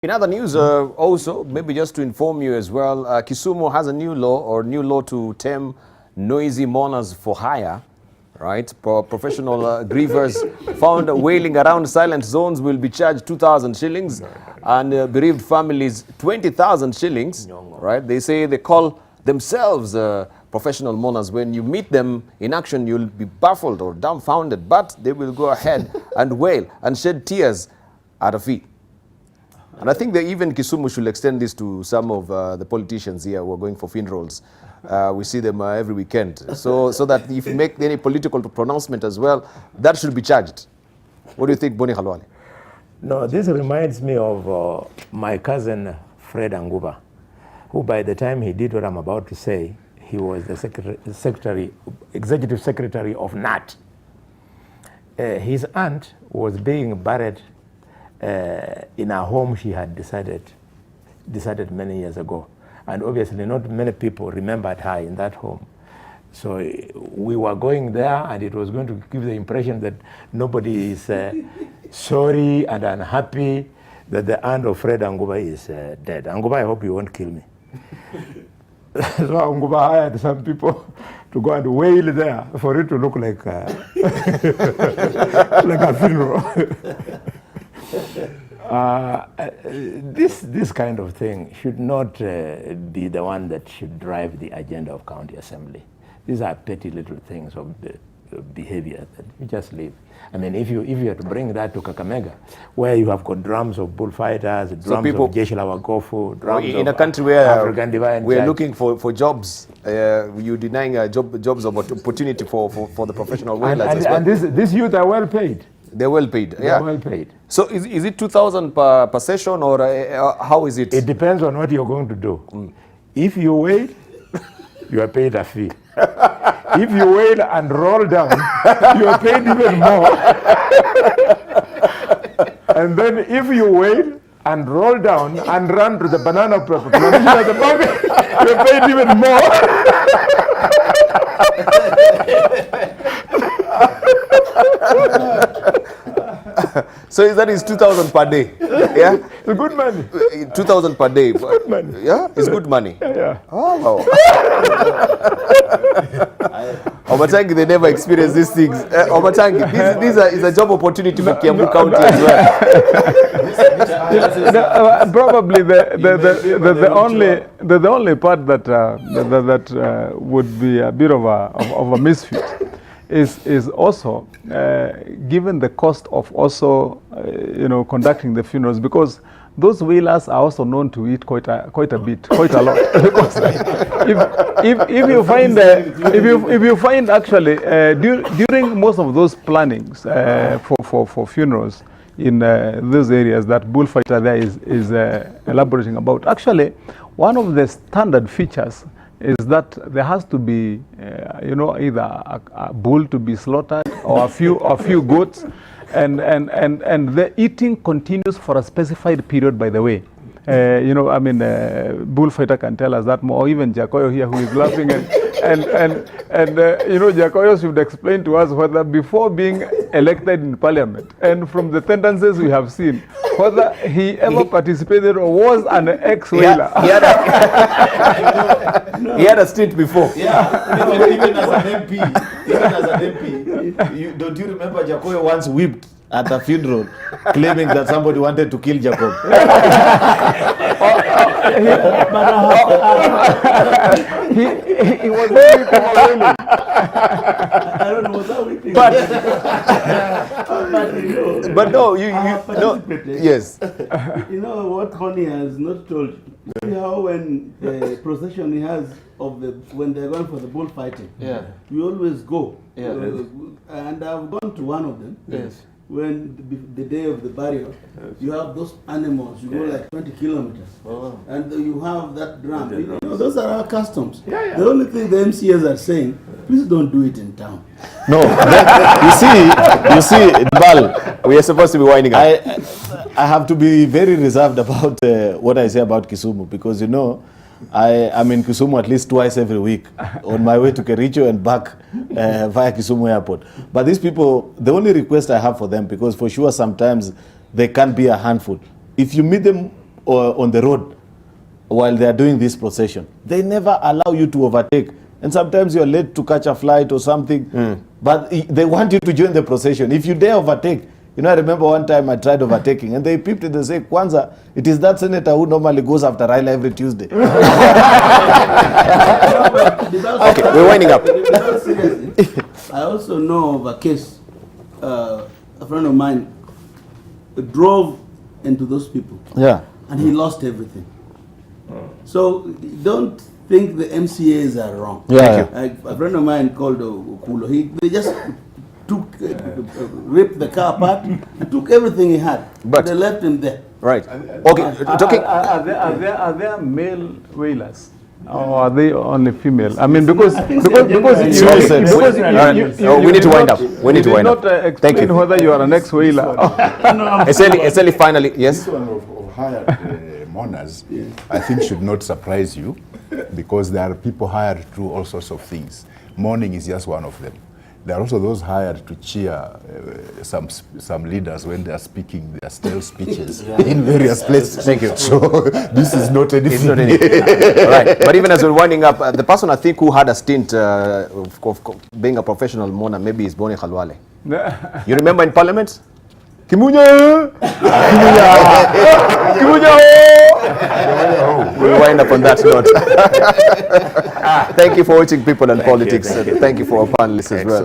In other news, also, maybe just to inform you as well, Kisumu has a new law to tame noisy mourners for hire, right? Professional grievers found wailing around silent zones will be charged 2,000 shillings and bereaved families 20,000 shillings, right? They say they call themselves professional mourners. When you meet them in action, you'll be baffled or dumbfounded, but they will go ahead and wail and shed tears at a fee. And I think that even Kisumu should extend this to some of the politicians here who are going for funerals. We see them every weekend. So that if you make any political pronouncement as well, that should be charged. What do you think, Boni Khalwale? No, this reminds me of my cousin Fred Anguba, who by the time he did what I'm about to say, he was the executive secretary of NAT. His aunt was being buried in a home she had decided many years ago. And obviously not many people remembered her in that home. So we were going there and it was going to give the impression that nobody is sorry and unhappy that the aunt of Fred Anguba is dead. Anguba, I hope you won't kill me. So Anguba hired some people to go and wail there for it to look like like a funeral. This kind of thing should not be the one that should drive the agenda of county assembly. These are petty little things of behavior that you just leave. I mean, if you have to bring that to Kakamega, where you have got drums of bullfighters, drums of Jeshi la Wagofu, drums in a of country where African Divine we're Church. looking for jobs, you're denying jobs of opportunity for the professional wailers as well. And these youth are well paid. They're well paid. They're well paid. So is it 2,000 per session or how is it? It depends on what you're going to do. If you wail, you are paid a fee. If you wail and roll down, you are paid even more. And then if you wail and roll down and run to the banana plantation at the market, you are paid even more. So that is 2,000 per day. Yeah, it's good money. 2,000 per day. It's good money. Yeah, it's good money. Yeah. Oh. Omatangi, they never experience these things. Omatangi, this is a job opportunity for Kiambu County as well. Probably the only part that would be a bit of a misfit is also given the cost of also conducting the funerals, because those wailers are also known to eat quite a lot. Because if you find actually during most of those plannings for funerals in those areas that bullfighter there is elaborating about, actually one of the standard features is that there has to be, either a bull to be slaughtered or a few goats, and the eating continues for a specified period. By the way, bullfighter can tell us that more. Or even Jacoyo here, who is laughing, and Jacoyo should explain to us whether before being elected in parliament, and from the tendencies we have seen, whether he ever participated or was an ex-whaler. He had a stint before. Yeah, even as an MP. Don't you remember Jacoyo once whipped at a funeral, claiming that somebody wanted to kill Jacob? He was very whaling. I don't know what's that whipping. But no, yes. You know what Bonnie has not told you? See how when the procession he has when they're going for the bullfighting, we always go. And I've gone to one of them. Yes. When the day of the burial, you have those animals, you go like 20 kilometers, and you have that drum. Those are our customs. The only thing the MCAs are saying, please don't do it in town. No, you see, Bal, we are supposed to be winding up. I have to be very reserved about what I say about Kisumu, because I am in Kisumu at least twice every week on my way to Kericho and back via Kisumu Airport. But these people, the only request I have for them, because for sure sometimes they can be a handful. If you meet them on the road while they are doing this procession. They never allow you to overtake. And sometimes you're late to catch a flight or something, but they want you to join the procession. If you dare overtake, you know, I remember one time I tried overtaking, and they peeped and they say, Kwanza, it is that senator who normally goes after Raila every Tuesday. Okay, we're winding up. Seriously, I also know of a case, a friend of mine drove into those people, Yeah. and he lost everything. So don't think the MCAs are wrong. Yeah. Like a friend of mine called Kulo, they just took, ripped the car apart and took everything he had. But- they left him there. Right. Okay, talking. Are there male whalers? Or are they only female? I mean, because I you think they're we need to wind up. We need to wind up. Not Thank you. explain whether you are an ex-whaler. Essentially, finally, yes. This one of hired mourners, I think should not surprise you, because there are people hired to do all sorts of things. Mourning is just one of them. There are also those hired to cheer some leaders when they are speaking their stale speeches in various places. Thank you. So this is not anything. It's not anything. All right. But even as we're winding up, the person I think who had a stint of being a professional mourner maybe is Boni Khalwale. You remember in Parliament? Kimunya! Kimunya! We'll wind up on that note. Thank you for watching People and Politics. Thank you for our panelists as well.